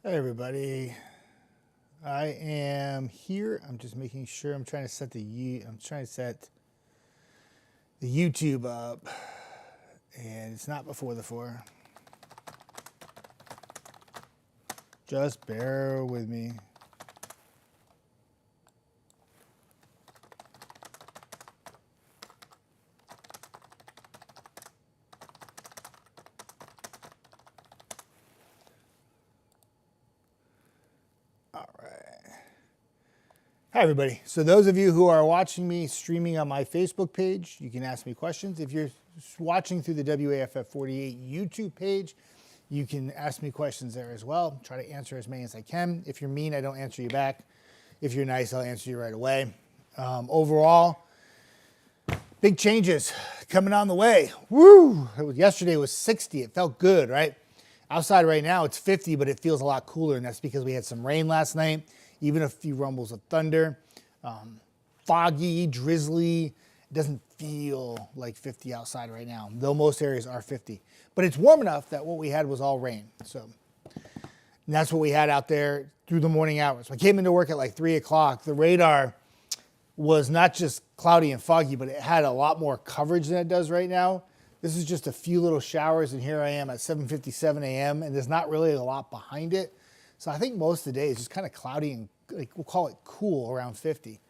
Hey everybody, I am here. I'm just making sure I'm trying to set the YouTube up, and it's not before the 4. Just bear with me. All right. Hi everybody. So those of you who are watching me streaming on my Facebook page, you can ask me questions. If you're watching through the WAFF 48 YouTube page, you can ask me questions there as well. Try to answer as many as I can. If you're mean, I don't answer you back. If you're nice, I'll answer you right away. Overall, big changes coming on the way. Woo! Yesterday was 60. It felt good, right? Outside right now, it's 50, but it feels a lot cooler, and that's because we had some rain last night, even a few rumbles of thunder. Foggy, drizzly. It doesn't feel like 50 outside right now, though most areas are 50. But it's warm enough that what we had was all rain. So and that's what we had out there through the morning hours. I came into work at like 3 o'clock. The radar was not just cloudy and foggy, but it had a lot more coverage than it does right now. This is just a few little showers, and here I am at 7:57 a.m., and there's not really a lot behind it. So I think most of the day is just kind of cloudy and we'll call it cool around 50.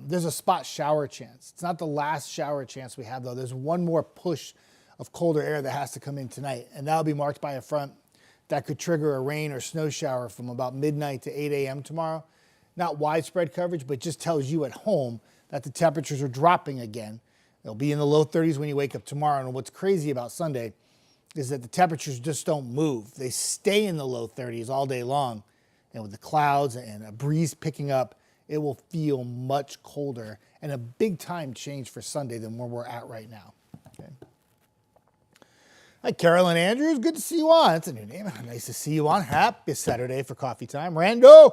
There's a spot shower chance. It's not the last shower chance we have, though. There's one more push of colder air that has to come in tonight, and that'll be marked by a front that could trigger a rain or snow shower from about midnight to 8 a.m. tomorrow. Not widespread coverage, but just tells you at home that the temperatures are dropping again. They'll be in the low 30s when you wake up tomorrow. And what's crazy about Sunday is that the temperatures just don't move. They stay in the low 30s all day long. And with the clouds and a breeze picking up, it will feel much colder and a big time change for Sunday than where we're at right now. Okay. Hi, Carolyn Andrews. Good to see you on. That's a new name. Nice to see you on. Happy Saturday for coffee time. Rando.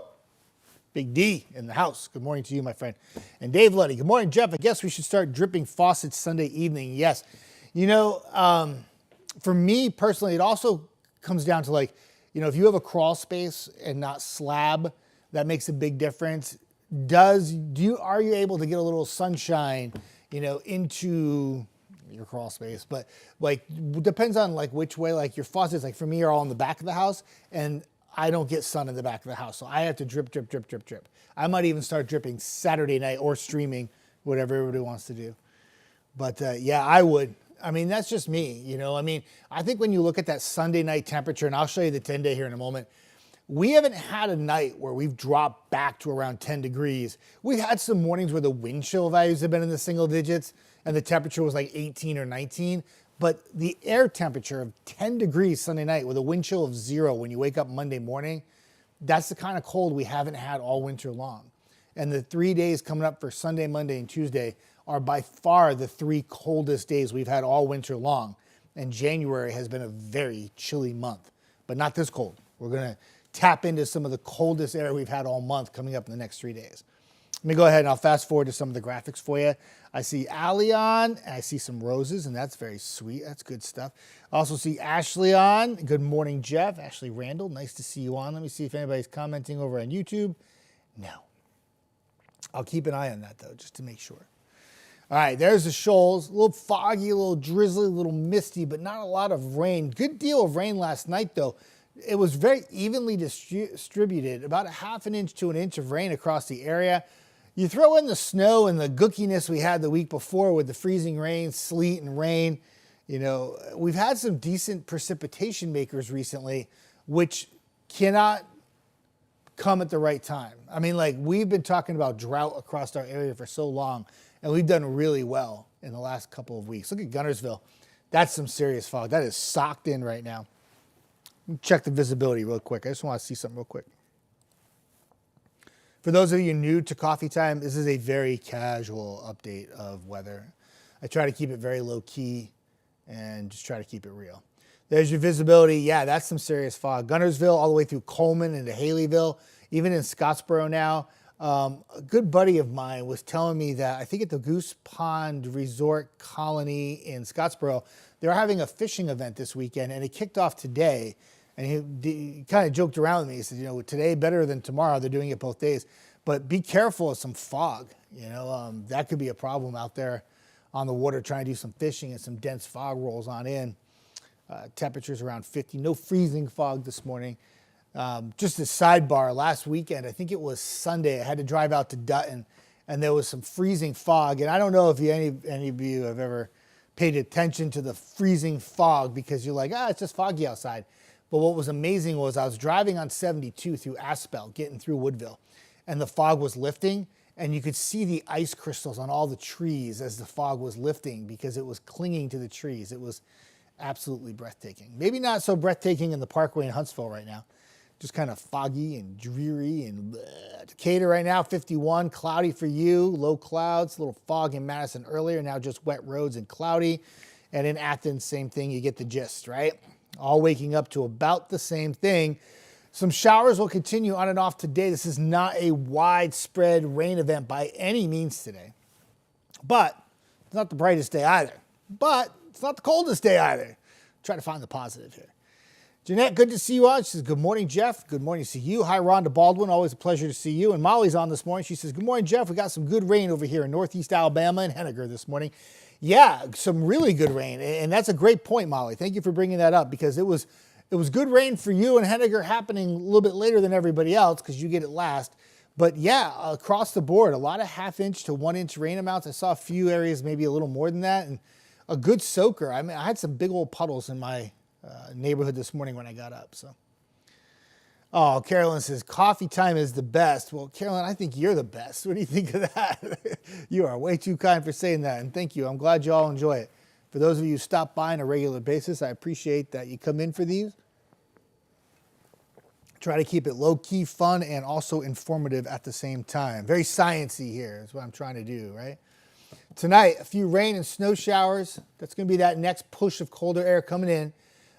Big D in the house. Good morning to you, my friend. And Dave Luddy. Good morning, Jeff. I guess we should start dripping faucets Sunday evening. Yes. You know, for me personally, it also comes down to like, you know, if you have a crawl space and not slab, that makes a big difference. Are you able to get a little sunshine, you know, into your crawl space? But like, depends on like which way, like your faucets, like for me are all in the back of the house, and I don't get sun in the back of the house. So I have to drip, drip, drip, drip, drip. I might even start dripping Saturday night or streaming, whatever everybody wants to do. But yeah, I would. I mean, that's just me, you know. I mean, I think when you look at that Sunday night temperature, and I'll show you the 10-day here in a moment, we haven't had a night where we've dropped back to around 10 degrees. We've had some mornings where the wind chill values have been in the single digits and the temperature was like 18 or 19. But the air temperature of 10 degrees Sunday night with a wind chill of 0 when you wake up Monday morning, that's the kind of cold we haven't had all winter long. And the 3 days coming up for Sunday, Monday, and Tuesday are by far the 3 coldest days we've had all winter long. And January has been a very chilly month, but not this cold. We're going to tap into some of the coldest air we've had all month coming up in the next 3 days. Let me go ahead and I'll fast forward to some of the graphics for you. I see Allie on, and I see some roses, and that's very sweet. That's good stuff. I also see Ashley on. Good morning, Jeff. Ashley Randall, nice to see you on. Let me see if anybody's commenting over on YouTube. No. I'll keep an eye on that, though, just to make sure. All right, there's the shoals. A little foggy, a little drizzly, a little misty, but not a lot of rain. Good deal of rain last night, though. It was very evenly distributed, about a ½ inch to an inch of rain across the area. You throw in the snow and the gookiness we had the week before with the freezing rain, sleet, and rain. You know, we've had some decent precipitation makers recently, which cannot come at the right time. I mean, like, we've been talking about drought across our area for so long, and we've done really well in the last couple of weeks. Look at Gunnersville. That's some serious fog. That is socked in right now. Check the visibility real quick. I just want to see something real quick. For those of you new to Coffee Time, this is a very casual update of weather. I try to keep it very low key and just try to keep it real. There's your visibility. Yeah, that's some serious fog. Gunnersville all the way through Coleman into Haleyville, even in Scottsboro now. A good buddy of mine was telling me that I think at the Goose Pond Resort Colony in Scottsboro, they're having a fishing event this weekend, and it kicked off today. And he kind of joked around with me. He said, today better than tomorrow. They're doing it both days. But be careful of some fog. That could be a problem out there on the water trying to do some fishing, and some dense fog rolls on in. Temperatures around 50. No freezing fog this morning. Just a sidebar, last weekend, I think it was Sunday, I had to drive out to Dutton, and there was some freezing fog. And I don't know if any of you have ever paid attention to the freezing fog, because you're like, it's just foggy outside. But what was amazing was I was driving on 72 through Aspel, getting through Woodville, and the fog was lifting, and you could see the ice crystals on all the trees as the fog was lifting because it was clinging to the trees. It was absolutely breathtaking. Maybe not so breathtaking in the Parkway in Huntsville right now. Just kind of foggy and dreary. And Decatur right now, 51, cloudy for you, low clouds, a little fog in Madison earlier, now just wet roads and cloudy. And in Athens, same thing, you get the gist, right? All waking up to about the same thing. Some showers will continue on and off today. This is not a widespread rain event by any means today. But it's not the brightest day either. But it's not the coldest day either. Try to find the positive here. Jeanette, good to see you on. She says, good morning, Jeff. Good morning to see you. Hi, Rhonda Baldwin. Always a pleasure to see you. And Molly's on this morning. She says, good morning, Jeff. We got some good rain over here in northeast Alabama and Henniger this morning. Yeah, some really good rain. And that's a great point, Molly. Thank you for bringing that up, because it was good rain for you and Henniger, happening a little bit later than everybody else because you get it last. But yeah, across the board, a lot of half-inch to 1-inch rain amounts. I saw a few areas maybe a little more than that, and a good soaker. I mean, I had some big old puddles in my neighborhood this morning when I got up. So, oh, Carolyn says, coffee time is the best. Well, Carolyn, I think you're the best. What do you think of that? You are way too kind for saying that, and thank you. I'm glad you all enjoy it. For those of you who stop by on a regular basis, I appreciate that you come in for these. Try to keep it low-key, fun, and also informative at the same time. Very sciencey here is what I'm trying to do, right? Tonight, a few rain and snow showers. That's going to be that next push of colder air coming in.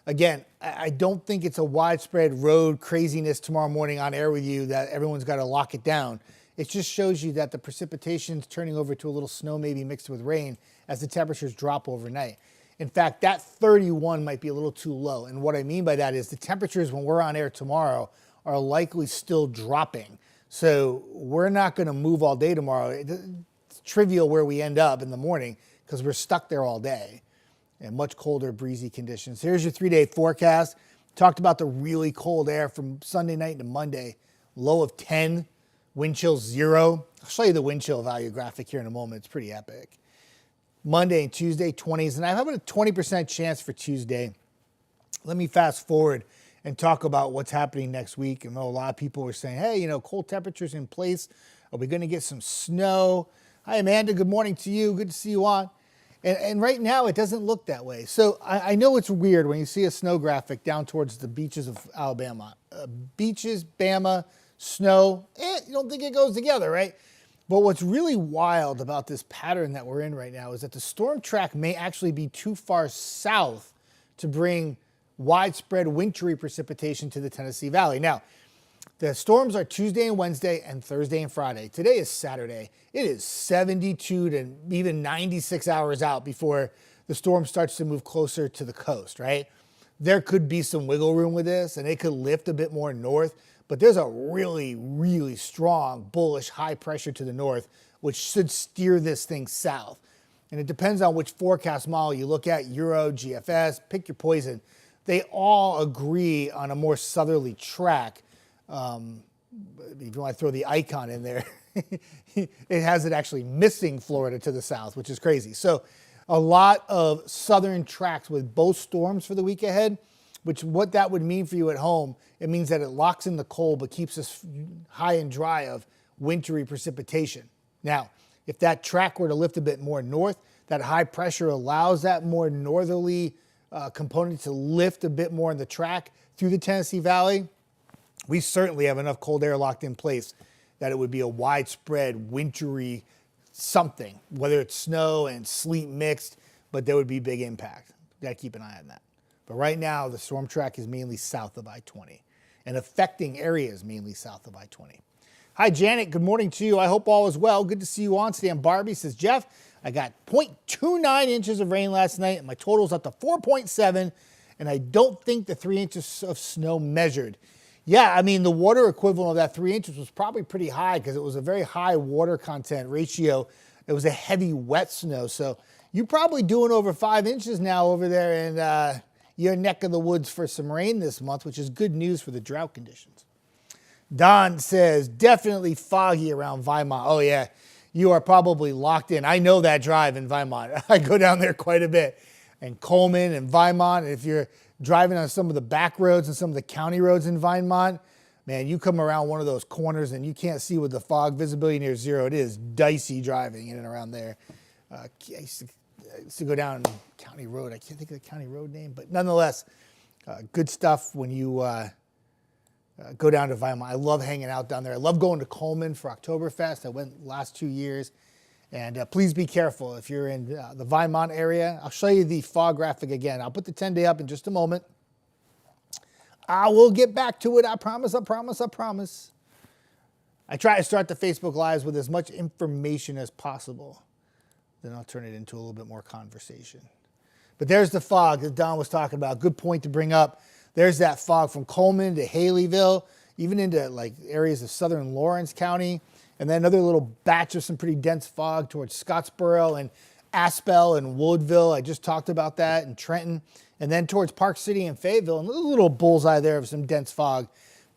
Again, I don't think it's a widespread road craziness tomorrow morning on air with you that everyone's got to lock it down. It just shows you that the precipitation's turning over to a little snow maybe mixed with rain as the temperatures drop overnight. In fact, that 31 might be a little too low. And what I mean by that is the temperatures when we're on air tomorrow are likely still dropping. So we're not going to move all day tomorrow. It's trivial where we end up in the morning because we're stuck there all day. And much colder, breezy conditions. Here's your 3-day forecast. Talked about the really cold air from Sunday night to Monday. Low of 10, wind chill 0. I'll show you the wind chill value graphic here in a moment. It's pretty epic. Monday and Tuesday, 20s. And I have a 20% chance for Tuesday. Let me fast forward and talk about what's happening next week. I know a lot of people were saying, hey, cold temperatures in place. Are we going to get some snow? Hi, Amanda. Good morning to you. Good to see you on. And right now, it doesn't look that way. So I know it's weird when you see a snow graphic down towards the beaches of Alabama. Beaches, Bama, snow, you don't think it goes together, right? But what's really wild about this pattern that we're in right now is that the storm track may actually be too far south to bring widespread wintry precipitation to the Tennessee Valley. Now, the storms are Tuesday and Wednesday and Thursday and Friday. Today is Saturday. It is 72 to even 96 hours out before the storm starts to move closer to the coast, right? There could be some wiggle room with this, and it could lift a bit more north, but there's a really, really strong, bullish high pressure to the north, which should steer this thing south. And it depends on which forecast model you look at, Euro, GFS, pick your poison. They all agree on a more southerly track. If you want to throw the icon in there, it has it actually missing Florida to the south, which is crazy. So a lot of southern tracks with both storms for the week ahead, which what that would mean for you at home, it means that it locks in the cold but keeps us high and dry of wintry precipitation. Now, if that track were to lift a bit more north, that high pressure allows that more northerly component to lift a bit more in the track through the Tennessee Valley. We certainly have enough cold air locked in place that it would be a widespread wintry something, whether it's snow and sleet mixed, but there would be big impact. Got to keep an eye on that. But right now, the storm track is mainly south of I-20 and affecting areas mainly south of I-20. Hi, Janet. Good morning to you. I hope all is well. Good to see you on today. And Barbie says, Jeff, I got 0.29 inches of rain last night, and my total's up to 4.7, and I don't think the 3 inches of snow measured. Yeah, I mean, the water equivalent of that 3 inches was probably pretty high because it was a very high water content ratio. It was a heavy wet snow. So you're probably doing over 5 inches now over there in your neck of the woods for some rain this month, which is good news for the drought conditions. Don says, definitely foggy around Weimar. Oh, yeah, you are probably locked in. I know that drive in Weimar. I go down there quite a bit. And Coleman and Weimar, and if you're driving on some of the back roads and some of the county roads in Weimar, man, you come around one of those corners and you can't see with the fog, visibility near zero. It is dicey driving in and around there. I used to go down County Road. I can't think of the county road name, but nonetheless, good stuff when you go down to Weimar. I love hanging out down there. I love going to Coleman for Oktoberfest. I went last 2 years. And please be careful if you're in the Weimar area. I'll show you the fog graphic again. I'll put the 10-day up in just a moment. I will get back to it. I promise, I promise, I promise. I try to start the Facebook Lives with as much information as possible. Then I'll turn it into a little bit more conversation. But there's the fog that Don was talking about. Good point to bring up. There's that fog from Coleman to Haleyville, even into like areas of southern Lawrence County. And then another little batch of some pretty dense fog towards Scottsboro and Aspel and Woodville. I just talked about that, and Trenton. And then towards Park City and Fayetteville, and a little bullseye there of some dense fog.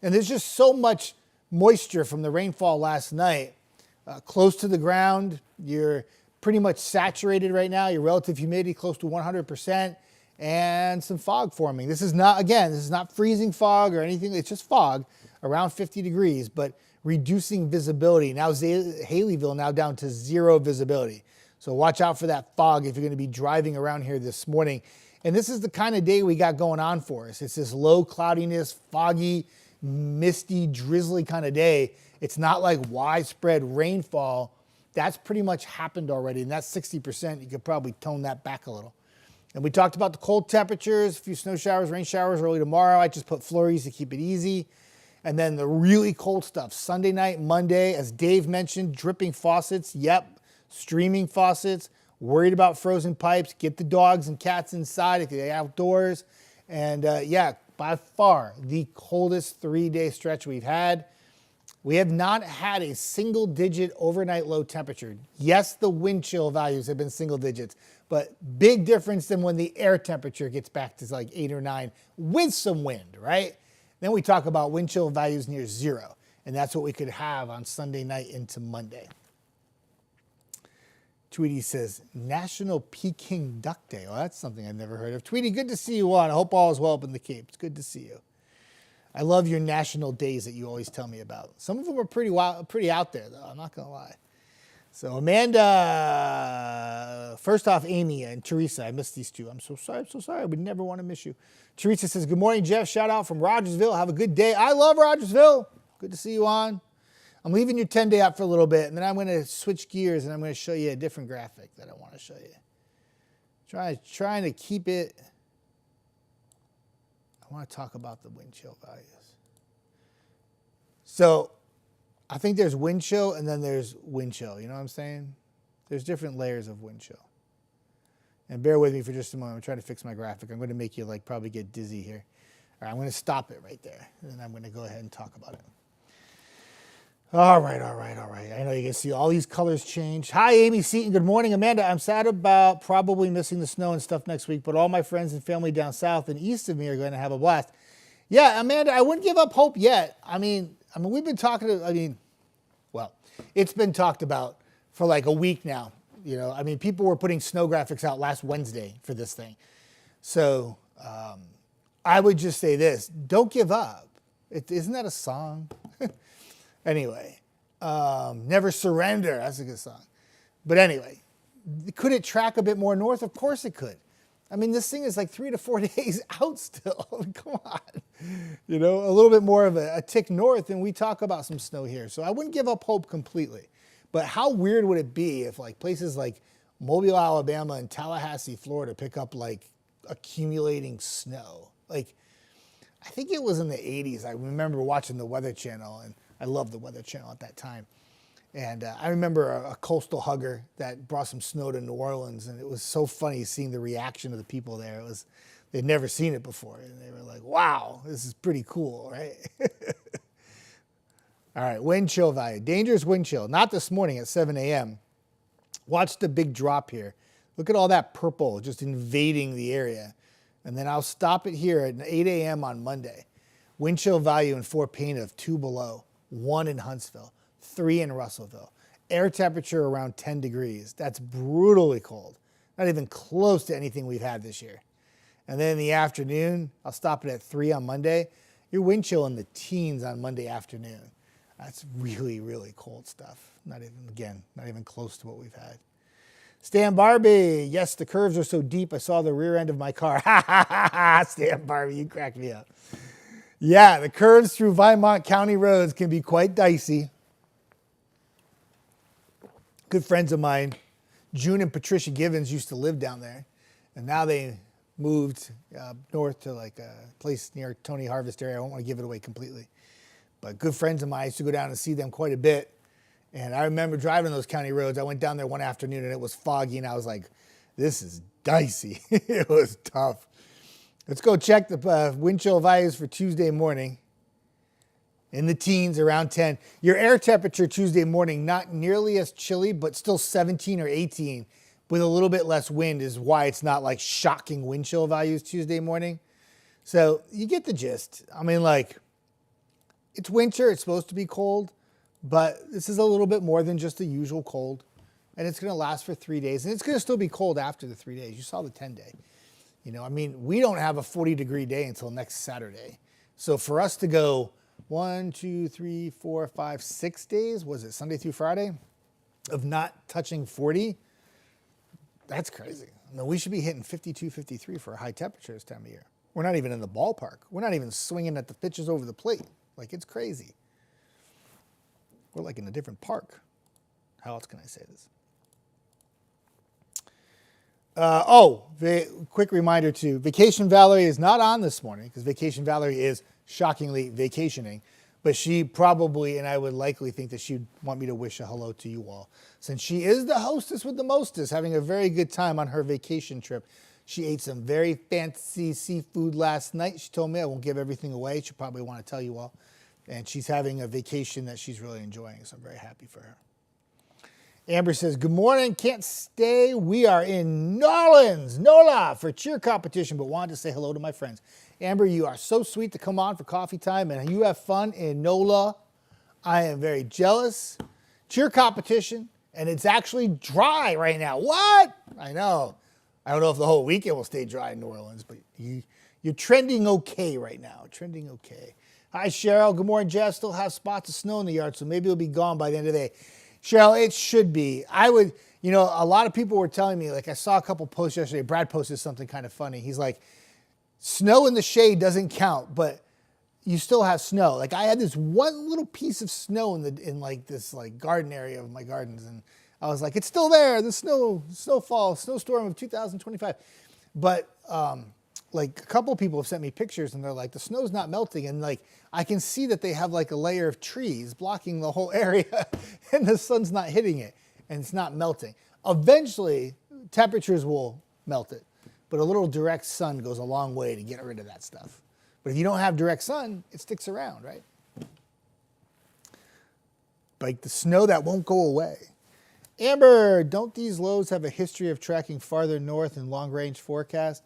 And there's just so much moisture from the rainfall last night. Close to the ground, you're pretty much saturated right now. Your relative humidity close to 100%, and some fog forming. This is not freezing fog or anything. It's just fog around 50 degrees, but reducing visibility. Now Haleyville now down to 0 visibility. So watch out for that fog if you're going to be driving around here this morning. And this is the kind of day we got going on for us. It's this low cloudiness, foggy, misty, drizzly kind of day. It's not like widespread rainfall. That's pretty much happened already. And that's 60%. You could probably tone that back a little. And we talked about the cold temperatures, a few snow showers, rain showers early tomorrow. I just put flurries to keep it easy. And then the really cold stuff, Sunday night, Monday, as Dave mentioned, dripping faucets. Yep, streaming faucets. Worried about frozen pipes. Get the dogs and cats inside if you're outdoors. And yeah, by far the coldest 3-day stretch we've had. We have not had a single-digit overnight low temperature. Yes, the wind chill values have been single digits, but big difference than when the air temperature gets back to like 8 or 9 with some wind, right? Then we talk about wind chill values near 0, and that's what we could have on Sunday night into Monday. Tweety says, National Peking Duck Day. Well, that's something I've never heard of. Tweety, good to see you on. I hope all is well up in the Cape. It's good to see you. I love your national days that you always tell me about. Some of them are pretty wild, pretty out there, though. I'm not going to lie. So Amanda, first off, Amy and Teresa, I missed these two. I'm so sorry. I would never want to miss you. Teresa says, good morning, Jeff. Shout out from Rogersville. Have a good day. I love Rogersville. Good to see you on. I'm leaving your 10-day out for a little bit, and then I'm going to switch gears, and I'm going to show you a different graphic that I want to show you. Trying to keep it. I want to talk about the wind chill values. So I think there's wind chill and then there's wind chill. You know what I'm saying? There's different layers of wind chill. And bear with me for just a moment. I'm trying to fix my graphic. I'm going to make you like probably get dizzy here. All right, I'm going to stop it right there. And then I'm going to go ahead and talk about it. All right. I know you can see all these colors change. Hi, Amy Seaton. Good morning, Amanda. I'm sad about probably missing the snow and stuff next week, but all my friends and family down south and east of me are going to have a blast. Yeah, Amanda, I wouldn't give up hope yet. I mean, we've been talking well, it's been talked about for like a week now. You know, I mean, people were putting snow graphics out last Wednesday for this thing. So I would just say this, don't give up. Isn't that a song? Anyway, Never Surrender. That's a good song. But anyway, could it track a bit more north? Of course it could. I mean, this thing is like 3 to 4 days out still. Come on. You know, a little bit more of a tick north, and we talk about some snow here. So I wouldn't give up hope completely. But how weird would it be if like places like Mobile, Alabama and Tallahassee, Florida pick up like accumulating snow? Like, I think it was in the 80s. I remember watching the Weather Channel, and I loved the Weather Channel at that time. And I remember a coastal hugger that brought some snow to New Orleans, and it was so funny seeing the reaction of the people there. It was They'd never seen it before. And they were like, wow, this is pretty cool, right? All right, wind chill value. Dangerous wind chill. Not this morning at 7 a.m. Watch the big drop here. Look at all that purple just invading the area. And then I'll stop it here at 8 a.m. on Monday. Wind chill value in Fort Payne of 2 below, 1 in Huntsville, 3 in Russellville. Air temperature around 10 degrees. That's brutally cold. Not even close to anything we've had this year. And then in the afternoon, I'll stop it at 3 on Monday. Your wind chill in the teens on Monday afternoon. That's really, really cold stuff. Not even close to what we've had. Stan Barbie, yes, the curves are so deep, I saw the rear end of my car. Ha, ha, ha, ha, Stan Barbie, you cracked me up. Yeah, the curves through Vinemont County roads can be quite dicey. Good friends of mine, June and Patricia Givens, used to live down there. And now they moved north to like a place near Tony Harvest area. I don't want to give it away completely. But good friends of mine, I used to go down and see them quite a bit. And I remember driving those county roads. I went down there one afternoon and it was foggy and I was like, this is dicey. It was tough. Let's go check the wind chill values for Tuesday morning. In the teens, around 10. Your air temperature Tuesday morning, not nearly as chilly, but still 17 or 18 with a little bit less wind is why it's not like shocking wind chill values Tuesday morning. So you get the gist. I mean, like, it's winter. It's supposed to be cold. But this is a little bit more than just the usual cold. And it's going to last for 3 days. And it's going to still be cold after the 3 days. You saw the 10-day. You know, I mean, we don't have a 40-degree day until next Saturday. So for us to go 1, 2, 3, 4, 5, 6 days, was it Sunday through Friday, of not touching 40, that's crazy. I mean, we should be hitting 52, 53 for a high temperature this time of year. We're not even in the ballpark. We're not even swinging at the pitches over the plate. Like, it's crazy. We're like in a different park. How else can I say this? Quick reminder too. Vacation Valerie is not on this morning because Vacation Valerie is shockingly vacationing. But she probably, and I would likely think that she'd want me to wish a hello to you all. Since she is the hostess with the mostest, having a very good time on her vacation trip. She ate some very fancy seafood last night. She told me, I won't give everything away. She'll probably want to tell you all. And she's having a vacation that she's really enjoying, so I'm very happy for her. Amber says, good morning, can't stay. We are in NOLA for cheer competition, but wanted to say hello to my friends. Amber, you are so sweet to come on for coffee time, and you have fun in NOLA. I am very jealous. Cheer competition, and it's actually dry right now. What? I know. I don't know if the whole weekend will stay dry in New Orleans, but you're trending okay right now. Trending okay. Hi, Cheryl. Good morning, Jeff. Still have spots of snow in the yard, so maybe it'll be gone by the end of the day. Cheryl, it should be. I would, you know, a lot of people were telling me, like I saw a couple posts yesterday. Brad posted something kind of funny. He's like, snow in the shade doesn't count, but you still have snow. Like I had this one little piece of snow in like this like garden area of my gardens, and I was like, it's still there. The snowstorm of 2025. But like a couple of people have sent me pictures and they're like, the snow's not melting. And like, I can see that they have like a layer of trees blocking the whole area and the sun's not hitting it and it's not melting. Eventually, temperatures will melt it, but a little direct sun goes a long way to get rid of that stuff. But if you don't have direct sun, it sticks around, right? Like the snow that won't go away. Amber, don't these lows have a history of tracking farther north in long-range forecast?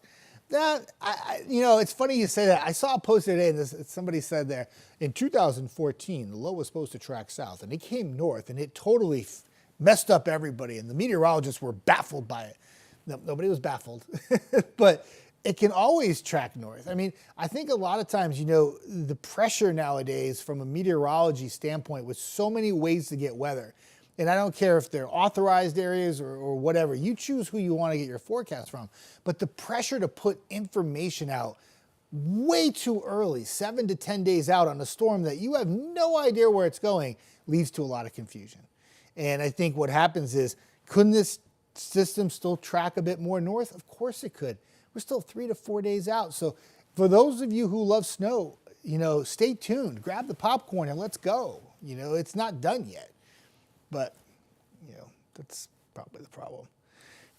That, you know, it's funny you say that. I saw a post today, and somebody said there, in 2014, the low was supposed to track south, and it came north, and it totally messed up everybody, and the meteorologists were baffled by it. No, nobody was baffled, but it can always track north. I mean, I think a lot of times, you know, the pressure nowadays from a meteorology standpoint with so many ways to get weather, and I don't care if they're authorized areas or whatever. You choose who you want to get your forecast from. But the pressure to put information out way too early, 7 to 10 days out on a storm that you have no idea where it's going, leads to a lot of confusion. And I think what happens is, couldn't this system still track a bit more north? Of course it could. We're still 3 to 4 days out. So for those of you who love snow, you know, stay tuned. Grab the popcorn and let's go. You know, it's not done yet. But, you know, that's probably the problem.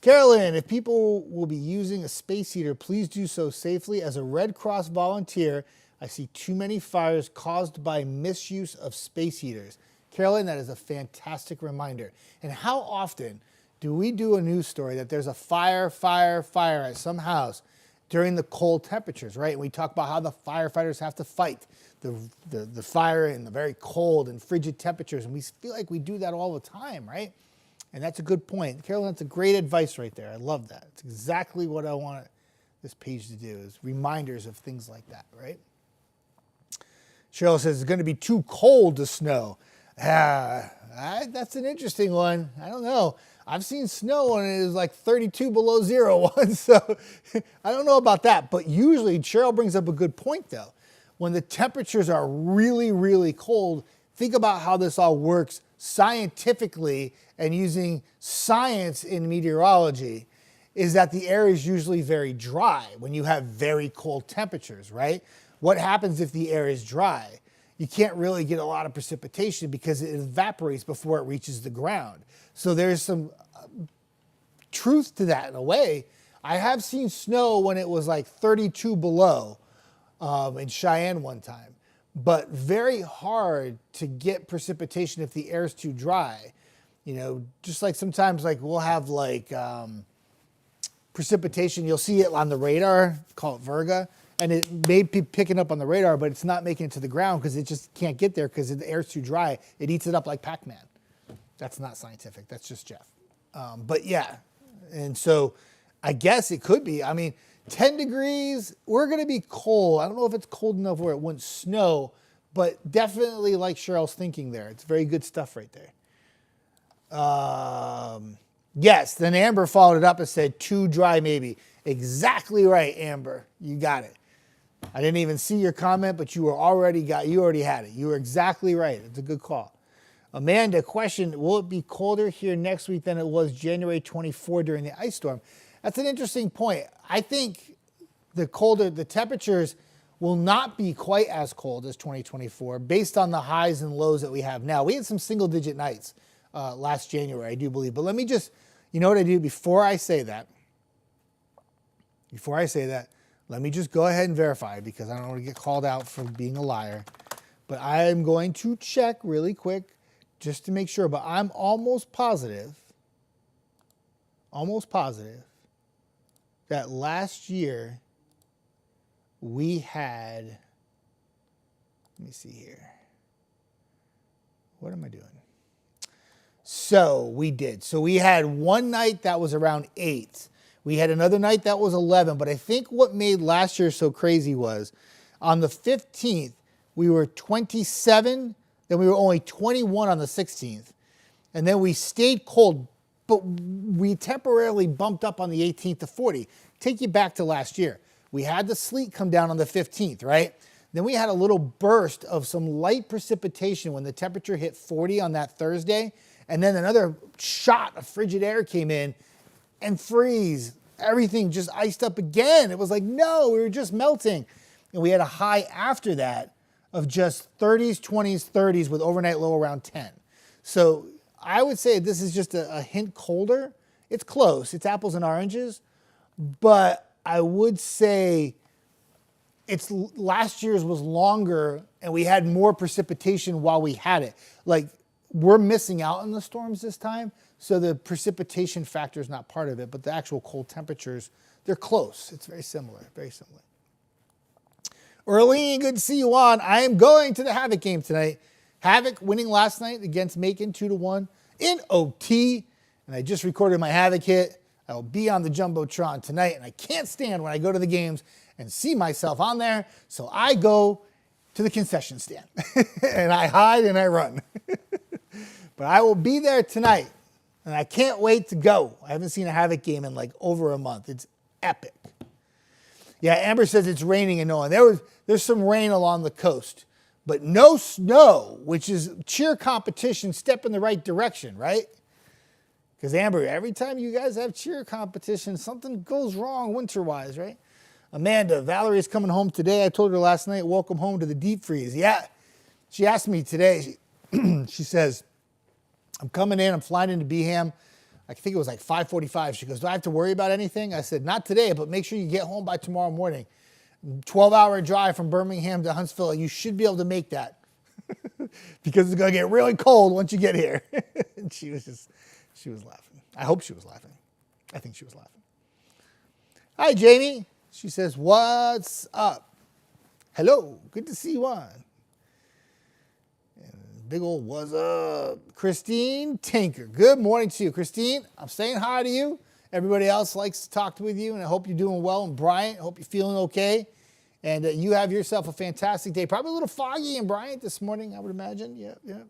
Carolyn, if people will be using a space heater, please do so safely. As a Red Cross volunteer, I see too many fires caused by misuse of space heaters. Carolyn, that is a fantastic reminder. And how often do we do a news story that there's a fire at some house during the cold temperatures, right? And we talk about how the firefighters have to fight the fire in the very cold and frigid temperatures. And we feel like we do that all the time, right? And that's a good point. Carolyn, that's a great advice right there. I love that. It's exactly what I want this page to do, is reminders of things like that, right? Cheryl says it's going to be too cold to snow. That's an interesting one. I don't know. I've seen snow when it is like 32 below zero once, so I don't know about that. But usually, Cheryl brings up a good point, though. When the temperatures are really, really cold, think about how this all works scientifically and using science in meteorology, is that the air is usually very dry when you have very cold temperatures, right? What happens if the air is dry? You can't really get a lot of precipitation because it evaporates before it reaches the ground. So there's some truth to that in a way. I have seen snow when it was like 32 below in Cheyenne one time, but very hard to get precipitation if the air is too dry. You know, just like sometimes like we'll have like precipitation, you'll see it on the radar, call it Virga, and it may be picking up on the radar, but it's not making it to the ground because it just can't get there because the air's too dry. It eats it up like Pac-Man. That's not scientific. That's just Jeff. But yeah, and so I guess it could be. I mean, 10 degrees, we're going to be cold. I don't know if it's cold enough where it wouldn't snow, but definitely like Cheryl's thinking there. It's very good stuff right there. Yes, then Amber followed it up and said too dry maybe. Exactly right, Amber. You got it. I didn't even see your comment, but you already had it. You were exactly right. It's a good call. Amanda, question, will it be colder here next week than it was January 24 during the ice storm? That's an interesting point. I think the temperatures will not be quite as cold as 2024 based on the highs and lows that we have now. We had some single digit nights last January, I do believe. But let me just, you know what I do before I say that? Let me just go ahead and verify because I don't want to get called out for being a liar. But I am going to check really quick just to make sure. But I'm almost positive that last year we had, let me see here. What am I doing? So we did. So we had one night that was around 8. We had another night that was 11. But I think what made last year so crazy was on the 15th, we were 27. Then we were only 21 on the 16th. And then we stayed cold, but we temporarily bumped up on the 18th to 40. Take you back to last year. We had the sleet come down on the 15th, right? Then we had a little burst of some light precipitation when the temperature hit 40 on that Thursday. And then another shot of frigid air came in and freeze. Everything just iced up again. It was like, no, we were just melting. And we had a high after that of just 30s, 20s, 30s with overnight low around 10. So I would say this is just a hint colder. It's close. It's apples and oranges. But I would say last year's was longer and we had more precipitation while we had it. Like, we're missing out on the storms this time, so the precipitation factor is not part of it, but the actual cold temperatures, they're close. It's very similar, very similar. Early, good to see you on. I am going to the Havoc game tonight. Havoc winning last night against Macon 2-1 in OT, and I just recorded my Havoc hit. I will be on the Jumbotron tonight, and I can't stand when I go to the games and see myself on there, so I go to the concession stand, and I hide and I run. But I will be there tonight, and I can't wait to go. I haven't seen a Havoc game in like over a month. It's epic. Yeah, Amber says it's raining in Nolan. There's some rain along the coast, but no snow, which is cheer competition, step in the right direction, right? Because Amber, every time you guys have cheer competition, something goes wrong winter-wise, right? Amanda, Valerie's coming home today. I told her last night, welcome home to the deep freeze. Yeah, she asked me today, she says, I'm coming in, I'm flying into Beeham. I think it was like 5:45. She goes, do I have to worry about anything? I said, not today, but make sure you get home by tomorrow morning. 12-hour drive from Birmingham to Huntsville. You should be able to make that because it's going to get really cold once you get here. And she was laughing. I hope she was laughing. I think she was laughing. Hi, Jamie. She says, what's up? Hello. Good to see you on. And big old what's up. Christine Tinker. Good morning to you, Christine. I'm saying hi to you. Everybody else likes to talk with you, and I hope you're doing well. And Bryant, I hope you're feeling okay. And you have yourself a fantastic day. Probably a little foggy in Bryant this morning, I would imagine. Yeah.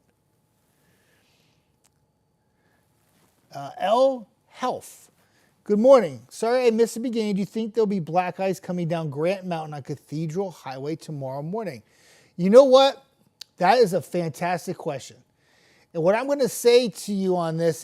L Health. Good morning. Sorry I missed the beginning. Do you think there'll be black ice coming down Grant Mountain on Cathedral Highway tomorrow morning? You know what? That is a fantastic question. And what I'm going to say to you on this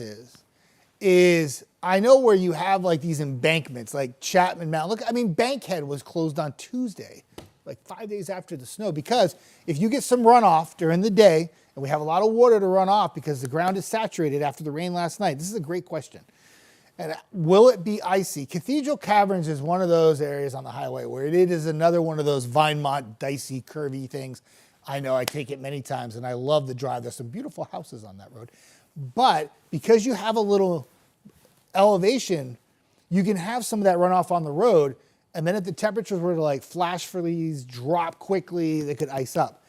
is I know where you have like these embankments, like Chapman Mountain. Look, I mean, Bankhead was closed on Tuesday, like 5 days after the snow, because if you get some runoff during the day, and we have a lot of water to run off because the ground is saturated after the rain last night. This is a great question. And will it be icy? Cathedral Caverns is one of those areas on the highway where it is another one of those Vinemont, dicey, curvy things. I know, I take it many times, and I love the drive. There's some beautiful houses on that road. But because you have a little elevation, you can have some of that runoff on the road, and then if the temperatures were to like flash freeze, drop quickly, they could ice up.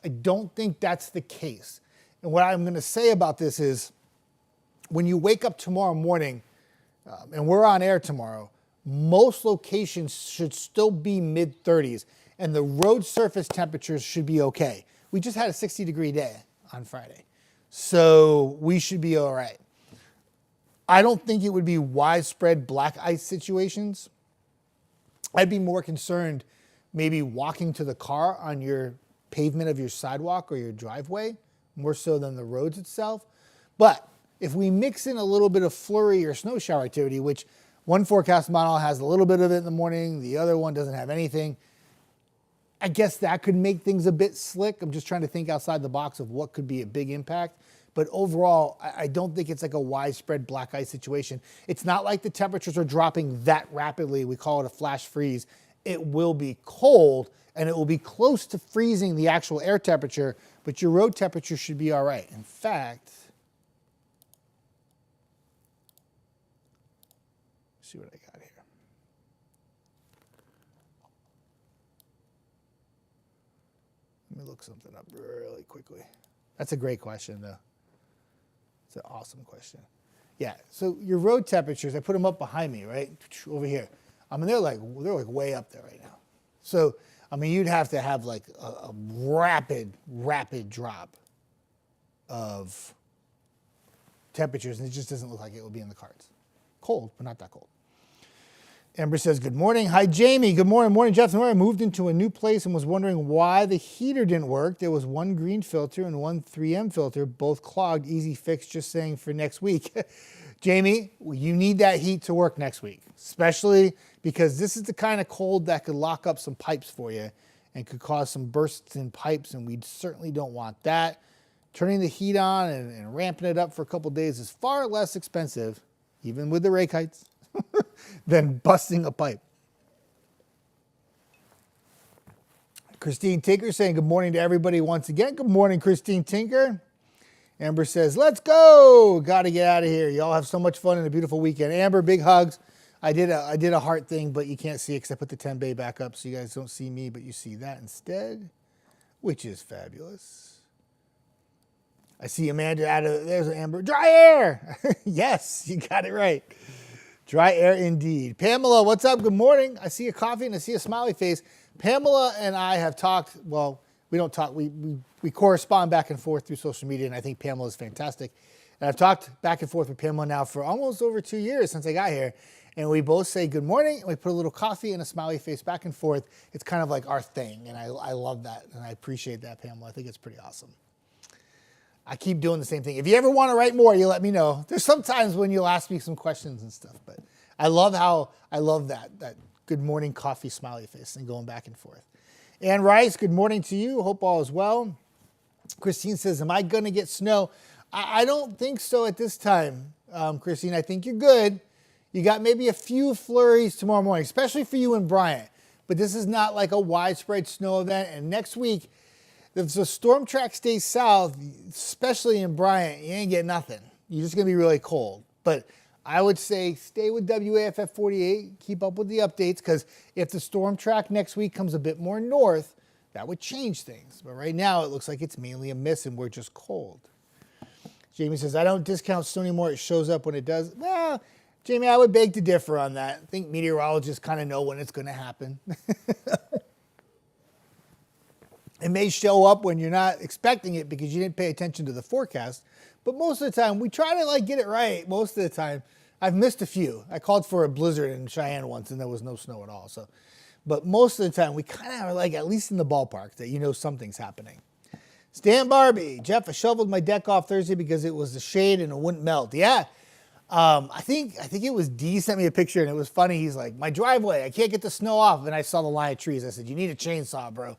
I don't think that's the case. And what I'm going to say about this is when you wake up tomorrow morning, and we're on air tomorrow, most locations should still be mid-30s, and the road surface temperatures should be okay. We just had a 60-degree day on Friday, so we should be all right. I don't think it would be widespread black ice situations. I'd be more concerned maybe walking to the car on your pavement of your sidewalk or your driveway, more so than the roads itself. But if we mix in a little bit of flurry or snow shower activity, which one forecast model has a little bit of it in the morning, the other one doesn't have anything, I guess that could make things a bit slick. I'm just trying to think outside the box of what could be a big impact. But overall, I don't think it's like a widespread black ice situation. It's not like the temperatures are dropping that rapidly. We call it a flash freeze. It will be cold, and it will be close to freezing the actual air temperature, but your road temperature should be all right. In fact, see what I got here. Let me look something up really quickly. That's a great question, though. It's an awesome question. Yeah, so your road temperatures, I put them up behind me, right? Over here. I mean, they're like way up there right now. So, I mean, you'd have to have like a rapid drop of temperatures, and it just doesn't look like it will be in the cards. Cold, but not that cold. Amber says, good morning. Hi, Jamie. Good morning. Morning, Jeff. I moved into a new place and was wondering why the heater didn't work. There was one green filter and one 3M filter, both clogged. Easy fix, just saying for next week. Jamie, you need that heat to work next week, especially because this is the kind of cold that could lock up some pipes for you and could cause some bursts in pipes, and we certainly don't want that. Turning the heat on and ramping it up for a couple of days is far less expensive, even with the rake heights, than busting a pipe. Christine Tinker saying good morning to everybody once again. Good morning, Christine Tinker. Amber says, let's go. Got to get out of here. Y'all have so much fun and a beautiful weekend. Amber, big hugs. I did a heart thing, but you can't see it because I put the 10 bay back up so you guys don't see me, but you see that instead, which is fabulous. I see Amanda there's Amber. Dry air. Yes, you got it right. Dry air indeed. Pamela, what's up? Good morning. I see a coffee and I see a smiley face. Pamela and I have talked, well, we don't talk, we correspond back and forth through social media, and I think Pamela is fantastic. And I've talked back and forth with Pamela now for almost over 2 years since I got here. And we both say good morning, and we put a little coffee and a smiley face back and forth. It's kind of like our thing, and I love that, and I appreciate that, Pamela. I think it's pretty awesome. I keep doing the same thing. If you ever want to write more, you let me know. There's some times when you'll ask me some questions and stuff, but I love that good morning coffee smiley face and going back and forth. Ann Rice, good morning to you. Hope all is well. Christine says, am I going to get snow? I don't think so at this time. Christine. I think you're good. You got maybe a few flurries tomorrow morning, especially for you in Bryant. But this is not like a widespread snow event. And next week, if the storm track stays south, especially in Bryant, you ain't getting nothing. You're just going to be really cold. But I would say stay with WAFF 48, keep up with the updates, because if the storm track next week comes a bit more north, that would change things. But right now, it looks like it's mainly a miss and we're just cold. Jamie says, I don't discount snow anymore. It shows up when it does. Well, Jamie, I would beg to differ on that. I think meteorologists kind of know when it's going to happen. It may show up when you're not expecting it because you didn't pay attention to the forecast. But most of the time, we try to get it right. Most of the time, I've missed a few. I called for a blizzard in Cheyenne once and there was no snow at all. But most of the time, we kind of are at least in the ballpark that something's happening. Stan Barbie, Jeff, I shoveled my deck off Thursday because it was the shade and it wouldn't melt. Yeah. I think it was D sent me a picture and it was funny. He's like, my driveway, I can't get the snow off. And I saw the line of trees. I said, you need a chainsaw, bro.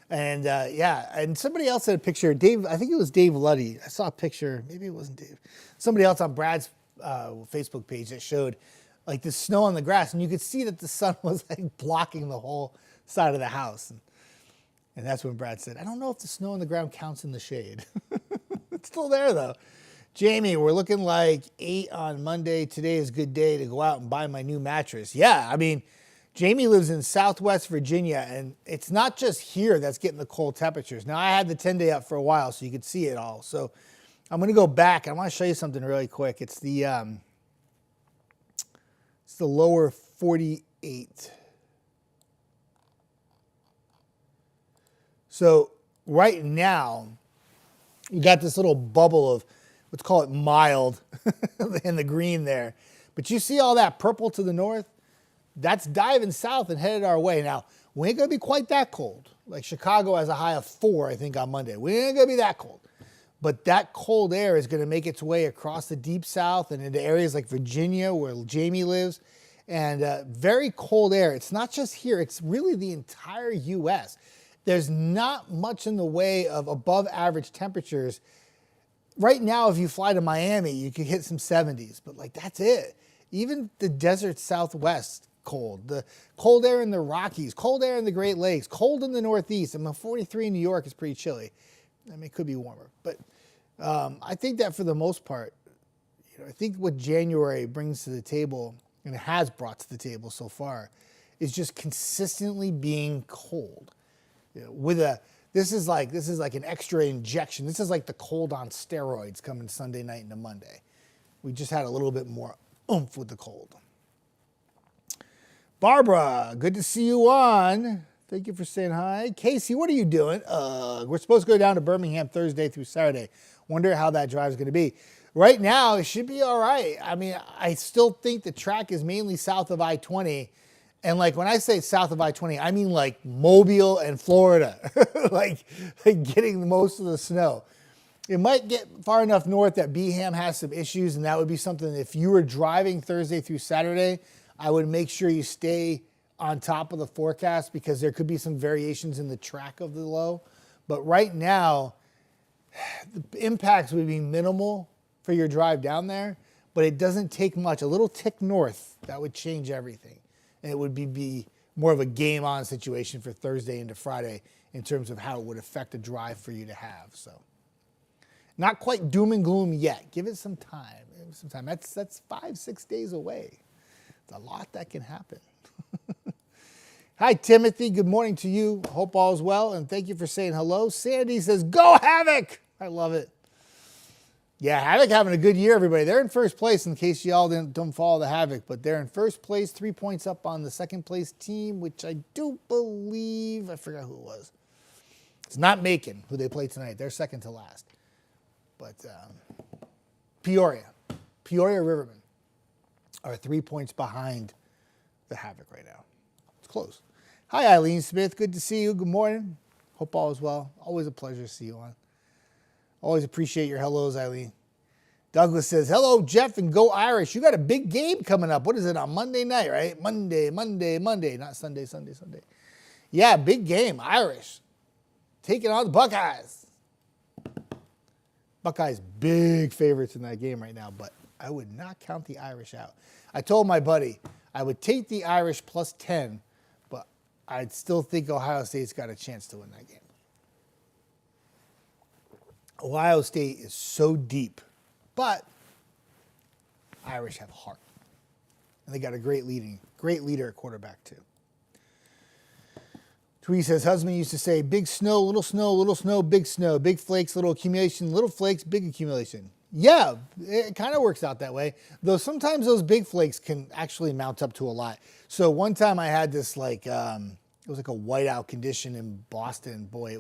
And and somebody else had a picture. Dave, I think it was Dave Luddy. I saw a picture. Maybe it wasn't Dave. Somebody else on Brad's Facebook page that showed the snow on the grass. And you could see that the sun was blocking the whole side of the house. And that's when Brad said, I don't know if the snow on the ground counts in the shade. It's still there, though. Jamie, we're looking like 8 on Monday. Today is a good day to go out and buy my new mattress. Yeah, I mean, Jamie lives in Southwest Virginia, and it's not just here that's getting the cold temperatures. Now, I had the 10-day up for a while, so you could see it all. So I'm going to go back. I want to show you something really quick. It's the lower 48. So right now, we got this little bubble of, let's call it mild in the green there. But you see all that purple to the north? That's diving south and headed our way. Now, we ain't going to be quite that cold. Like Chicago has a high of 4, I think, on Monday. We ain't going to be that cold. But that cold air is going to make its way across the deep south and into areas like Virginia, where Jamie lives. And very cold air. It's not just here. It's really the entire U.S. There's not much in the way of above average temperatures. Right now, if you fly to Miami, you could hit some 70s, but that's it. Even the desert Southwest, cold. The cold air in the Rockies, cold air in the Great Lakes, cold in the Northeast. 43 in New York is pretty chilly. I mean, it could be warmer, but I think that for the most part, I think what January brings to the table, and it has brought to the table so far, is just consistently being cold. This is like an extra injection. This is like the cold on steroids coming Sunday night into Monday. We just had a little bit more oomph with the cold. Barbara, good to see you on. Thank you for saying hi. Casey, what are you doing? We're supposed to go down to Birmingham Thursday through Saturday. Wonder how that drive is going to be. Right now, it should be all right. I mean, I still think the track is mainly south of I-20. And when I say south of I-20, I mean Mobile and Florida, getting most of the snow. It might get far enough north that Beeham has some issues, and that would be something, if you were driving Thursday through Saturday, I would make sure you stay on top of the forecast because there could be some variations in the track of the low. But right now, the impacts would be minimal for your drive down there, but it doesn't take much. A little tick north, that would change everything. And it would be more of a game-on situation for Thursday into Friday in terms of how it would affect a drive for you to have. So, not quite doom and gloom yet. Give it some time. That's 5-6 days away. It's a lot that can happen. Hi, Timothy. Good morning to you. Hope all is well, and thank you for saying hello. Sandy says, go Havoc! I love it. Yeah, Havoc having a good year, everybody. They're in first place in case y'all don't follow the Havoc, but they're in first place, 3 points up on the second place team, which I do believe, I forgot who it was. It's not Macon, who they play tonight. They're second to last. But Peoria Rivermen are 3 points behind the Havoc right now. It's close. Hi, Eileen Smith. Good to see you. Good morning. Hope all is well. Always a pleasure to see you on. Always appreciate your hellos, Eileen. Douglas says, hello, Jeff, and go Irish. You got a big game coming up. What is it, on Monday night, right? Monday. Not Sunday. Yeah, big game, Irish. Taking on the Buckeyes. Buckeyes big favorites in that game right now, but I would not count the Irish out. I told my buddy I would take the Irish plus 10, but I'd still think Ohio State's got a chance to win that game. Ohio State is so deep, but Irish have heart. And they got a great leader at quarterback too. Tweet says, husband used to say, big snow, little snow, big snow, big flakes, little accumulation, little flakes, big accumulation. Yeah, it kind of works out that way. Though sometimes those big flakes can actually mount up to a lot. So one time I had this it was like a whiteout condition in Boston. Boy,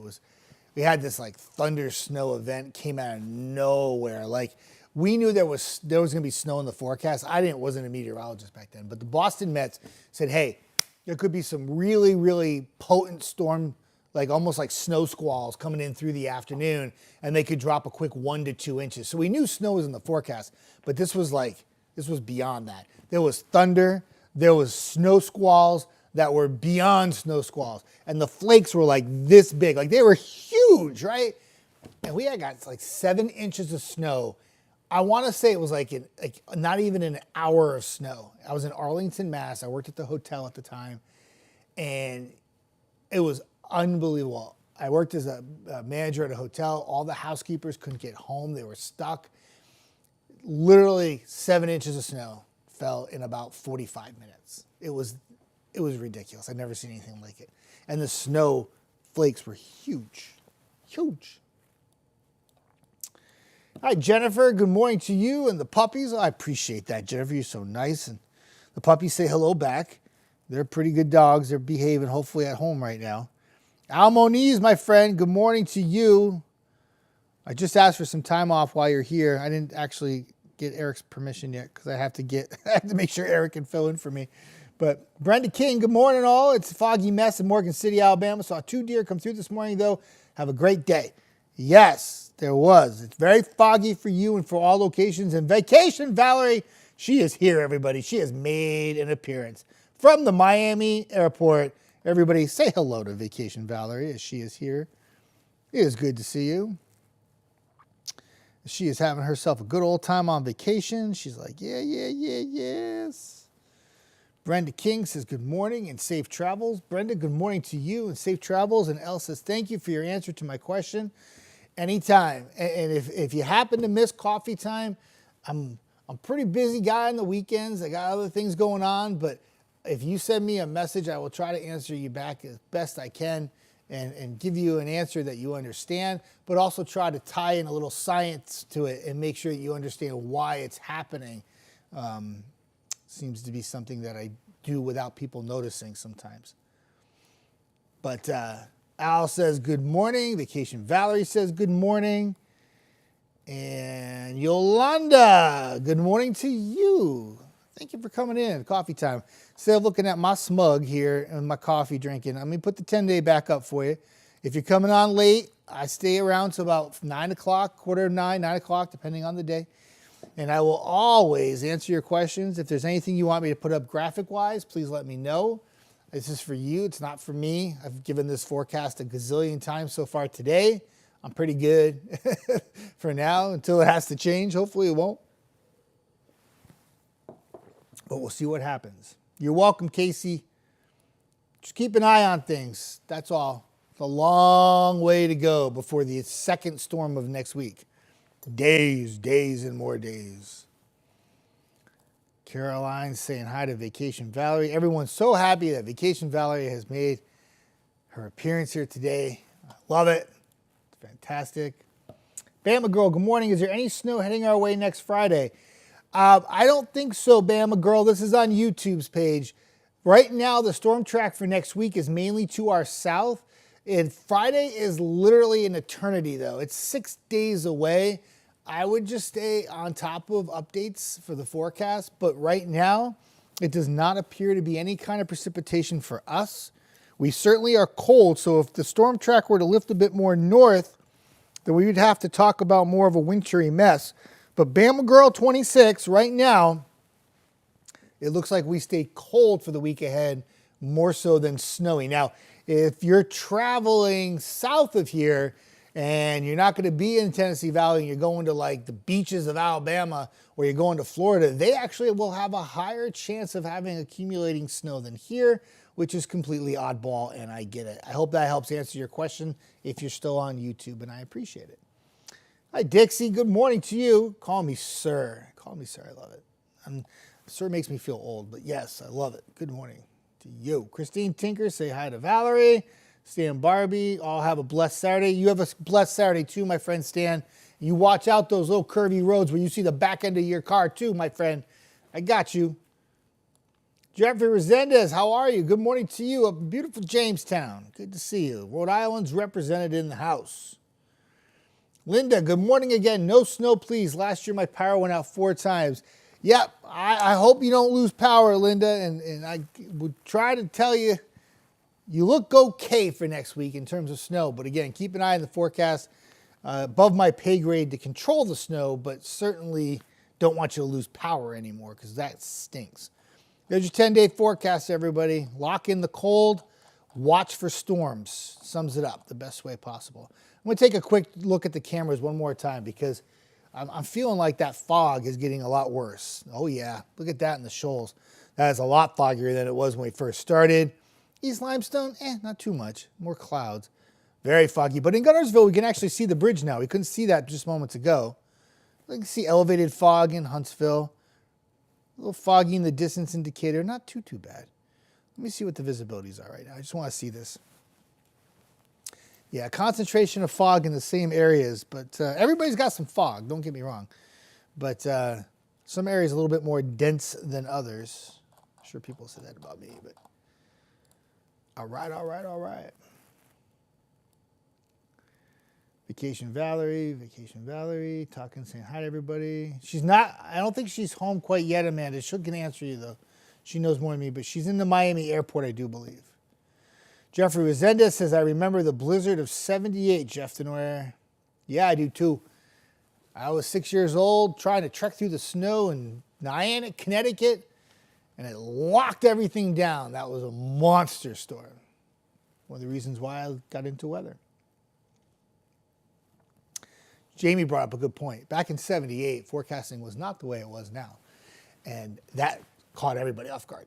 we had this like thunder snow event, came out of nowhere. Like we knew there was going to be snow in the forecast. Wasn't a meteorologist back then, but the Boston Mets said, hey, there could be some really, really potent storm, like almost like snow squalls coming in through the afternoon, and they could drop a quick 1 to 2 inches. So we knew snow was in the forecast, but this was beyond that. There was thunder, there was snow squalls that were beyond snow squalls, and the flakes were like this big, like they were huge, right? And we had got like 7 inches of snow. I want to say it was like not even an hour of snow. I was in Arlington, Mass. I worked at the hotel at the time, and it was unbelievable. I worked as a manager at a hotel. All the housekeepers couldn't get home. They were stuck. Literally 7 inches of snow fell in about 45 minutes. It was ridiculous. I'd never seen anything like it. And the snow flakes were huge, huge. Hi, Jennifer. Good morning to you and the puppies. I appreciate that, Jennifer. You're so nice. And the puppies say hello back. They're pretty good dogs. They're behaving hopefully at home right now. Al Moniz, my friend, good morning to you. I just asked for some time off while you're here. I didn't actually get Eric's permission yet because I have to make sure Eric can fill in for me. But Brenda King, good morning all. It's a foggy mess in Morgan City, Alabama. Saw 2 deer come through this morning, though. Have a great day. Yes, there was. It's very foggy for you and for all locations. And Vacation Valerie, she is here, everybody. She has made an appearance from the Miami airport. Everybody say hello to Vacation Valerie as she is here. It is good to see you. She is having herself a good old time on vacation. She's like, yes. Brenda King says, good morning and safe travels. Brenda, good morning to you and safe travels. And Elle says, thank you for your answer to my question. Anytime. And if you happen to miss coffee time, I'm a pretty busy guy on the weekends. I got other things going on, but if you send me a message, I will try to answer you back as best I can and give you an answer that you understand, but also try to tie in a little science to it and make sure that you understand why it's happening. Seems to be something that I do without people noticing sometimes. But Al says, good morning. Vacation Valerie says, good morning. And Yolanda, good morning to you. Thank you for coming in. Coffee time. Instead of looking at my smug here and my coffee drinking, I'm going to put the 10-day back up for you. If you're coming on late, I stay around till about 9 o'clock, 8:45, 9 o'clock, depending on the day. And I will always answer your questions. If there's anything you want me to put up graphic-wise, please let me know. This is for you. It's not for me. I've given this forecast a gazillion times so far today. I'm pretty good for now until it has to change. Hopefully it won't. But we'll see what happens. You're welcome, Casey. Just keep an eye on things. That's all. It's a long way to go before the second storm of next week. Days and more days. Caroline saying hi to Vacation Valerie. Everyone's so happy that Vacation Valerie has made her appearance here today. I love it. It's fantastic. Bama Girl, good morning. Is there any snow heading our way next Friday? I don't think so, Bama Girl. This is on YouTube's page. Right now, the storm track for next week is mainly to our south. And Friday is literally an eternity, though. It's 6 days away. I would just stay on top of updates for the forecast. But right now, it does not appear to be any kind of precipitation for us. We certainly are cold. So if the storm track were to lift a bit more north, then we would have to talk about more of a wintry mess. But Bama Girl 26, right now, it looks like we stay cold for the week ahead, more so than snowy. Now, if you're traveling south of here and you're not going to be in Tennessee Valley and you're going to like the beaches of Alabama or you're going to Florida, they actually will have a higher chance of having accumulating snow than here, which is completely oddball, and I get it. I hope that helps answer your question if you're still on YouTube, and I appreciate it. Hi, Dixie. Good morning to you. Call me sir. Call me sir. I love it. Sir makes me feel old, but yes, I love it. Good morning to you. Christine Tinker, say hi to Valerie. Stan Barbie, all have a blessed Saturday. You have a blessed Saturday too, my friend Stan. You watch out those little curvy roads where you see the back end of your car too, my friend. I got you. Jeffrey Resendez, how are you? Good morning to you. A beautiful Jamestown. Good to see you. Rhode Island's represented in the house. Linda, good morning again. No snow, please. Last year my power went out 4 times. Yep, I hope you don't lose power, Linda. And I would try to tell you, you look okay for next week in terms of snow. But again, keep an eye on the forecast. Above my pay grade to control the snow, but certainly don't want you to lose power anymore because that stinks. There's your 10-day forecast, everybody. Lock in the cold. Watch for storms. Sums it up the best way possible. I'm going to take a quick look at the cameras one more time because I'm feeling like that fog is getting a lot worse. Oh, yeah. Look at that in the shoals. That is a lot foggier than it was when we first started. East Limestone, not too much. More clouds. Very foggy. But in Guntersville, we can actually see the bridge now. We couldn't see that just moments ago. We can see elevated fog in Huntsville. A little foggy in the distance indicator. Not too bad. Let me see what the visibilities are right now. I just want to see this. Yeah, concentration of fog in the same areas, but everybody's got some fog, don't get me wrong. But some areas a little bit more dense than others. I'm sure people say that about me, but all right. Vacation Valerie, talking, saying hi to everybody. She's not, I don't think she's home quite yet, Amanda. She can answer you, though. She knows more than me, but she's in the Miami airport, I do believe. Jeffrey Resendez says, I remember the blizzard of 78, Jeff Denoyer. Yeah, I do, too. I was 6 years old trying to trek through the snow in Niantic, Connecticut, and it locked everything down. That was a monster storm. One of the reasons why I got into weather. Jamie brought up a good point. Back in 78, forecasting was not the way it was now. And that caught everybody off guard.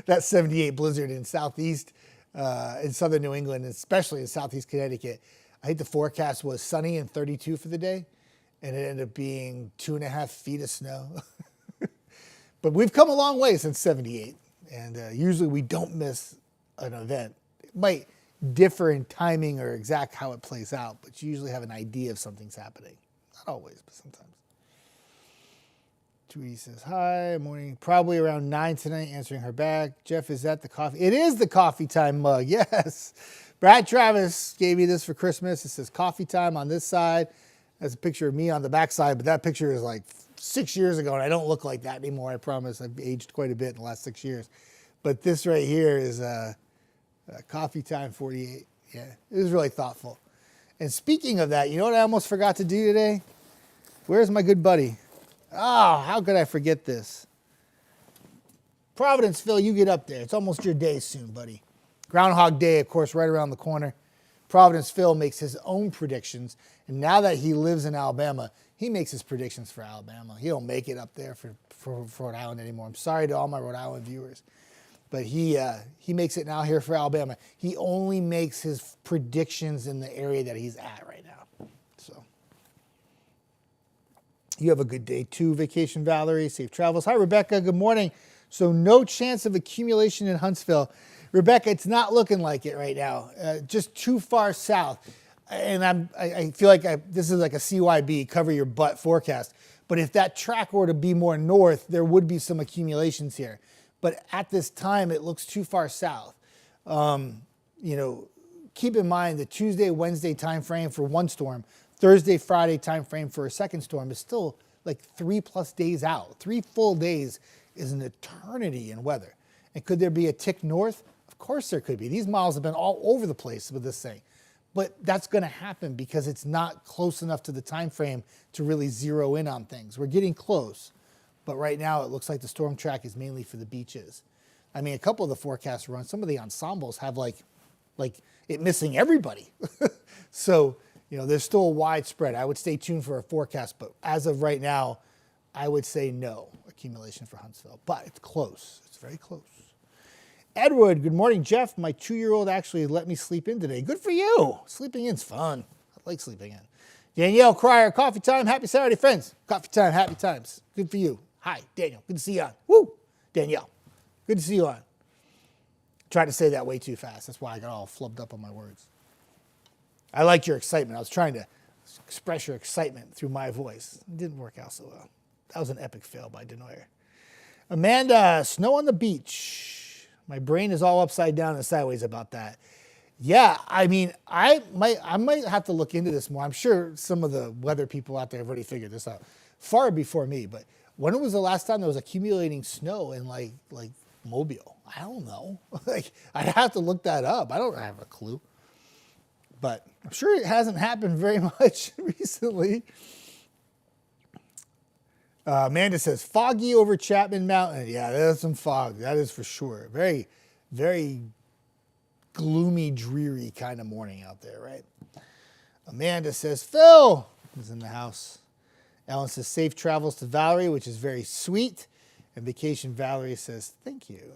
That 78 blizzard in southeast, in southern New England, especially in southeast Connecticut. I think the forecast was sunny and 32 for the day, and it ended up being 2.5 feet of snow. But we've come a long way since 78, and usually we don't miss an event. It might differ in timing or exact how it plays out, but you usually have an idea of something's happening. Not always, but sometimes. Tweety says, hi, morning. Probably around 9 tonight, answering her back. Jeff, is that the coffee? It is the coffee time mug, yes. Brad Travis gave me this for Christmas. It says coffee time on this side. That's a picture of me on the back side, but that picture is like 6 years ago, and I don't look like that anymore, I promise. I've aged quite a bit in the last 6 years. But this right here is coffee time 48. Yeah, it was really thoughtful. And speaking of that, you know what I almost forgot to do today? Where's my good buddy? Oh, how could I forget this? Providence, Phil, you get up there. It's almost your day soon, buddy. Groundhog Day, of course, right around the corner. Providence Phil makes his own predictions. And now that he lives in Alabama, he makes his predictions for Alabama. He don't make it up there for Rhode Island anymore. I'm sorry to all my Rhode Island viewers. But he makes it now here for Alabama. He only makes his predictions in the area that he's at right now. So you have a good day too, Vacation Valerie. Safe travels. Hi, Rebecca. Good morning. So no chance of accumulation in Huntsville. Rebecca, it's not looking like it right now. Just too far south. And I feel like this is like a CYB, cover your butt forecast. But if that track were to be more north, there would be some accumulations here. But at this time, it looks too far south. Keep in mind the Tuesday, Wednesday time frame for one storm, Thursday, Friday time frame for a second storm is still like 3+ days out. 3 full days is an eternity in weather. And could there be a tick north? Of course there could be. These models have been all over the place with this thing. But that's going to happen because it's not close enough to the time frame to really zero in on things. We're getting close. But right now, it looks like the storm track is mainly for the beaches. I mean, a couple of the forecasts run, some of the ensembles have like like it missing everybody. So, there's still a wide spread. I would stay tuned for a forecast, but as of right now, I would say no accumulation for Huntsville, but it's close. It's very close. Edward, good morning, Jeff. My 2-year-old actually let me sleep in today. Good for you. Sleeping in's fun. I like sleeping in. Danielle Cryer, coffee time. Happy Saturday, friends. Coffee time, happy times. Good for you. Hi, Daniel. Good to see you on. Woo! Danielle, good to see you on. Tried to say that way too fast. That's why I got all flubbed up on my words. I liked your excitement. I was trying to express your excitement through my voice. It didn't work out so well. That was an epic fail by Denoyer. Amanda, snow on the beach. My brain is all upside down and sideways about that. Yeah, I mean, I might have to look into this more. I'm sure some of the weather people out there have already figured this out far before me. But when was the last time there was accumulating snow in like Mobile? I don't know. Like, I'd have to look that up. I don't have a clue. But I'm sure it hasn't happened very much recently. Amanda says, foggy over Chapman Mountain. Yeah, there's some fog. That is for sure. Very, very gloomy, dreary kind of morning out there, right? Amanda says, Phil is in the house. Ellen says, safe travels to Valerie, which is very sweet. And Vacation Valerie says, thank you.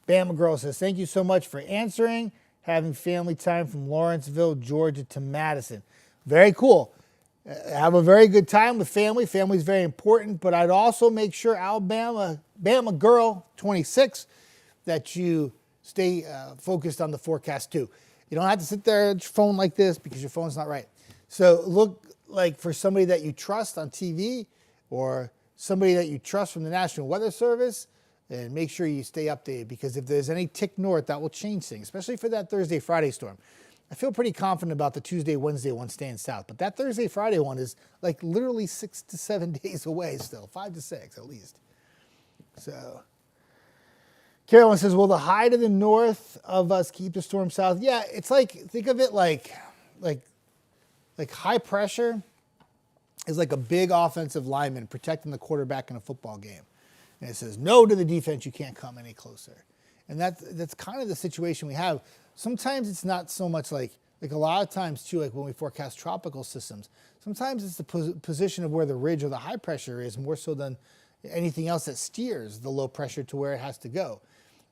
Bama Girl says, thank you so much for answering. Having family time from Lawrenceville, Georgia to Madison. Very cool. Have a very good time with family. Family is very important, but I'd also make sure Bama Girl 26, that you stay focused on the forecast too. You don't have to sit there at your phone like this because your phone's not right. So look like for somebody that you trust on TV or somebody that you trust from the National Weather Service, and make sure you stay updated, because if there's any tick north, that will change things, especially for that Thursday, Friday storm. I feel pretty confident about the Tuesday, Wednesday one staying south, but that Thursday, Friday one is like literally 6 to 7 days away still, 5 to 6 at least. So Carolyn says, will the high to the north of us keep the storm south? Yeah, it's like, think of it like high pressure is like a big offensive lineman protecting the quarterback in a football game. And it says, no to the defense, you can't come any closer. And that's kind of the situation we have. Sometimes it's not so much like a lot of times too, like when we forecast tropical systems, sometimes it's the position of where the ridge or the high pressure is more so than anything else that steers the low pressure to where it has to go.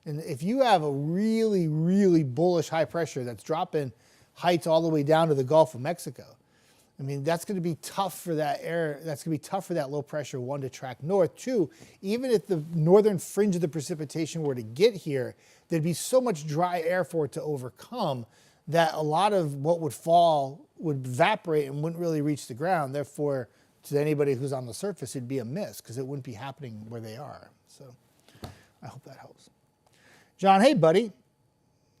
And if you have a really, really bullish high pressure that's dropping heights all the way down to the Gulf of Mexico, I mean, that's going to be tough for that air. That's going to be tough for that low pressure one to track north. Two, even if the northern fringe of the precipitation were to get here, there'd be so much dry air for it to overcome that a lot of what would fall would evaporate and wouldn't really reach the ground. Therefore, to anybody who's on the surface, it'd be a miss because it wouldn't be happening where they are. So I hope that helps. John, hey, buddy.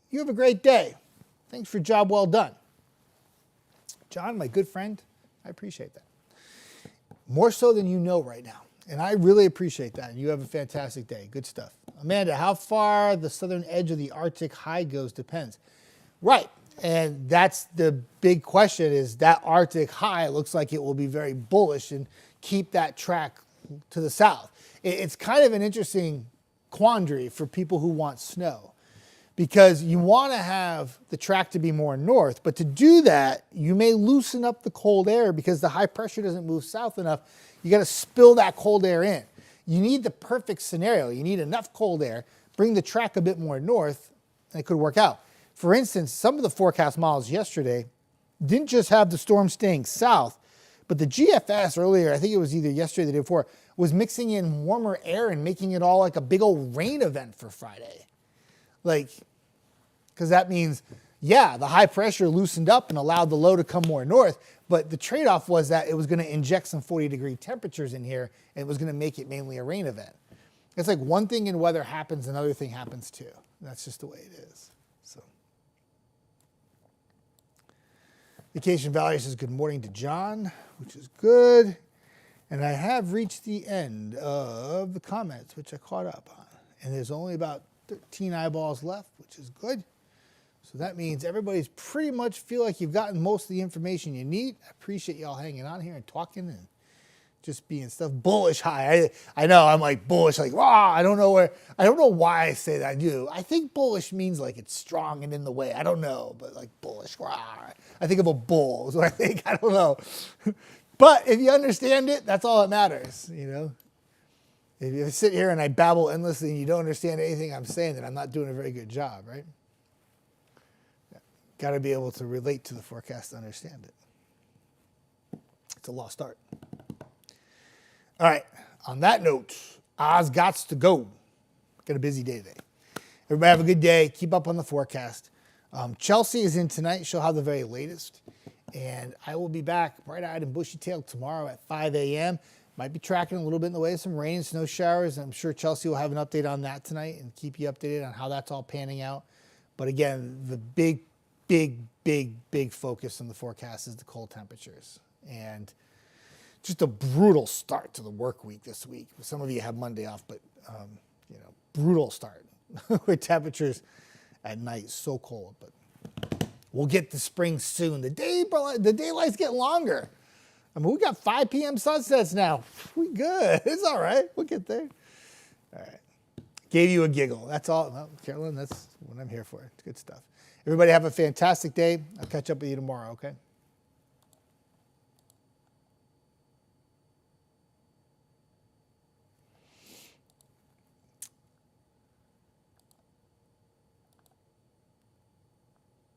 You have a great day. Thanks for a job well done. John, my good friend, I appreciate that. More so than you know right now. And I really appreciate that. You have a fantastic day. Good stuff. Amanda, how far the southern edge of the Arctic high goes depends. Right. And that's the big question, is that Arctic high looks like it will be very bullish and keep that track to the south. It's kind of an interesting quandary for people who want snow, because you want to have the track to be more north, but to do that, you may loosen up the cold air because the high pressure doesn't move south enough. You got to spill that cold air in. You need the perfect scenario. You need enough cold air, bring the track a bit more north, and it could work out. For instance, some of the forecast models yesterday didn't just have the storm staying south, but the GFS earlier, I think it was either yesterday or the day before, was mixing in warmer air and making it all like a big old rain event for Friday. Because that means, yeah, the high pressure loosened up and allowed the low to come more north, but the trade-off was that it was going to inject some 40-degree temperatures in here, and it was going to make it mainly a rain event. It's like one thing in weather happens, another thing happens too. That's just the way it is. So, Vacation Valley says good morning to John, which is good. And I have reached the end of the comments, which I caught up on. And there's only about 13 eyeballs left, which is good. So that means everybody's pretty much feel like you've gotten most of the information you need. I appreciate y'all hanging on here and talking and just being stuff. Bullish high. I know I'm like bullish, like, wow, I don't know why I say that. I do. I think bullish means like it's strong and in the way. I don't know, but like bullish, rah. I think of a bull is what I think. I don't know. But if you understand it, that's all that matters, you know. If you sit here and I babble endlessly and you don't understand anything I'm saying, then I'm not doing a very good job, right? Got to be able to relate to the forecast to understand it. It's a lost art. All right. On that note, Oz gots to go. Got a busy day today. Everybody have a good day. Keep up on the forecast. Chelsea is in tonight. She'll have the very latest. And I will be back bright-eyed and bushy-tailed tomorrow at 5 a.m. Might be tracking a little bit in the way of some rain and snow showers. I'm sure Chelsea will have an update on that tonight and keep you updated on how that's all panning out. But again, the big focus on the forecast is the cold temperatures. And just a brutal start to the work week this week. Some of you have Monday off, but brutal start with temperatures at night so cold. But we'll get to spring soon. The daylight's getting longer. I mean, we got 5 p.m. sunsets now. We good. It's all right. We'll get there. All right. Gave you a giggle. That's all. Well, Carolyn, that's what I'm here for. It's good stuff. Everybody have a fantastic day. I'll catch up with you tomorrow, okay?